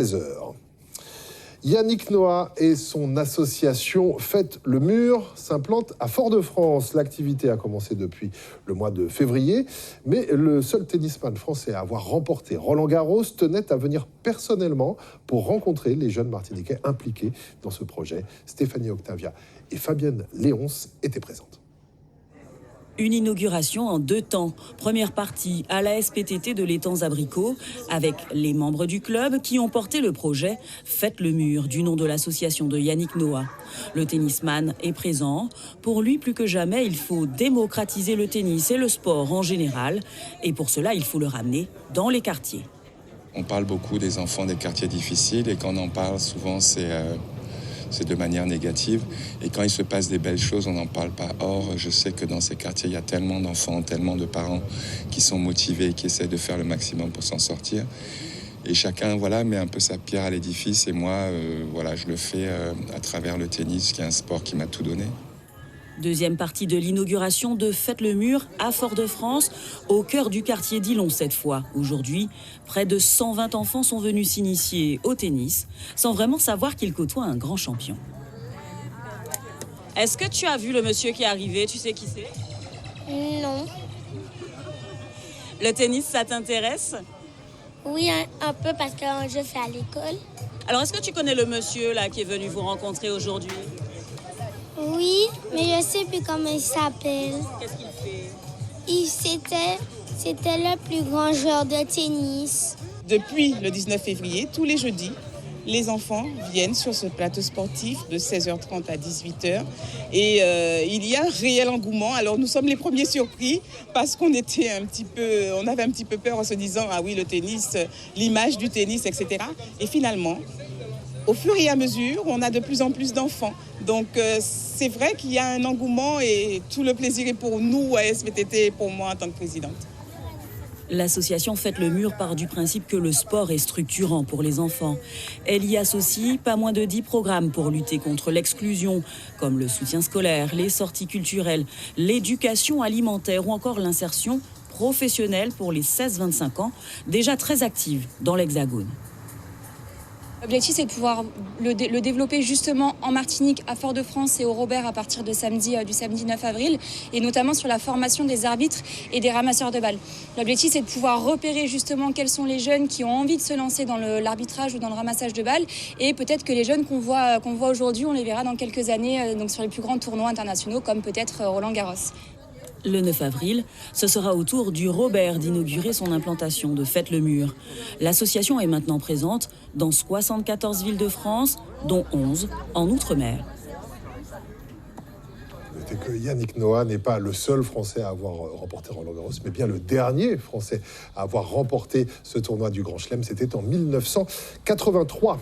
16h. Yannick Noah et son association Faites le Mur s'implantent à Fort-de-France. L'activité a commencé depuis le mois de février, mais le seul tennisman français à avoir remporté Roland-Garros tenait à venir personnellement pour rencontrer les jeunes Martiniquais impliqués dans ce projet. Stéphanie Octavia et Fabienne Léonce étaient présentes. Une inauguration en 2 temps. Première partie à la SPTT de l'Étang-Abricot avec les membres du club qui ont porté le projet Faites le Mur du nom de l'association de Yannick Noah. Le tennisman est présent. Pour lui, plus que jamais, il faut démocratiser le tennis et le sport en général. Et pour cela, il faut le ramener dans les quartiers. On parle beaucoup des enfants des quartiers difficiles et quand on en parle, souvent c'est de manière négative. Et quand il se passe des belles choses, on n'en parle pas. Or, je sais que dans ces quartiers, il y a tellement d'enfants, tellement de parents qui sont motivés et qui essaient de faire le maximum pour s'en sortir. Et chacun met un peu sa pierre à l'édifice. Et moi, je le fais à travers le tennis, qui est un sport qui m'a tout donné. Deuxième partie de l'inauguration de Faites le Mur à Fort-de-France, au cœur du quartier d'Ilon cette fois. Aujourd'hui, près de 120 enfants sont venus s'initier au tennis, sans vraiment savoir qu'ils côtoient un grand champion. Est-ce que tu as vu le monsieur qui est arrivé? Tu sais qui c'est? Non. Le tennis, ça t'intéresse? Oui, un peu parce que je fais à l'école. Alors, est-ce que tu connais le monsieur là qui est venu vous rencontrer aujourd'hui? Oui, mais je ne sais plus comment il s'appelle. Qu'est-ce qu'il fait? C'était le plus grand joueur de tennis. Depuis le 19 février, tous les jeudis, les enfants viennent sur ce plateau sportif de 16h30 à 18h. Et il y a un réel engouement. Alors nous sommes les premiers surpris parce qu'on avait un petit peu peur en se disant « Ah oui, le tennis, l'image du tennis, etc. » Et finalement, au fur et à mesure, on a de plus en plus d'enfants. Donc c'est vrai qu'il y a un engouement et tout le plaisir est pour nous à SPTT et pour moi en tant que présidente. L'association Faites le Mur part du principe que le sport est structurant pour les enfants. Elle y associe pas moins de 10 programmes pour lutter contre l'exclusion, comme le soutien scolaire, les sorties culturelles, l'éducation alimentaire ou encore l'insertion professionnelle pour les 16-25 ans, déjà très active dans l'Hexagone. L'objectif, c'est de pouvoir le développer justement en Martinique, à Fort-de-France et au Robert à partir du samedi 9 avril, et notamment sur la formation des arbitres et des ramasseurs de balles. L'objectif, c'est de pouvoir repérer justement quels sont les jeunes qui ont envie de se lancer dans l'arbitrage ou dans le ramassage de balles, et peut-être que les jeunes qu'on voit aujourd'hui, on les verra dans quelques années donc sur les plus grands tournois internationaux, comme peut-être Roland-Garros. Le 9 avril, ce sera au tour du Robert d'inaugurer son implantation de Faites le Mur. L'association est maintenant présente dans 74 villes de France, dont 11 en Outre-mer. Notez que Yannick Noah n'est pas le seul Français à avoir remporté Roland-Garros, mais bien le dernier Français à avoir remporté ce tournoi du Grand Chelem. C'était en 1983.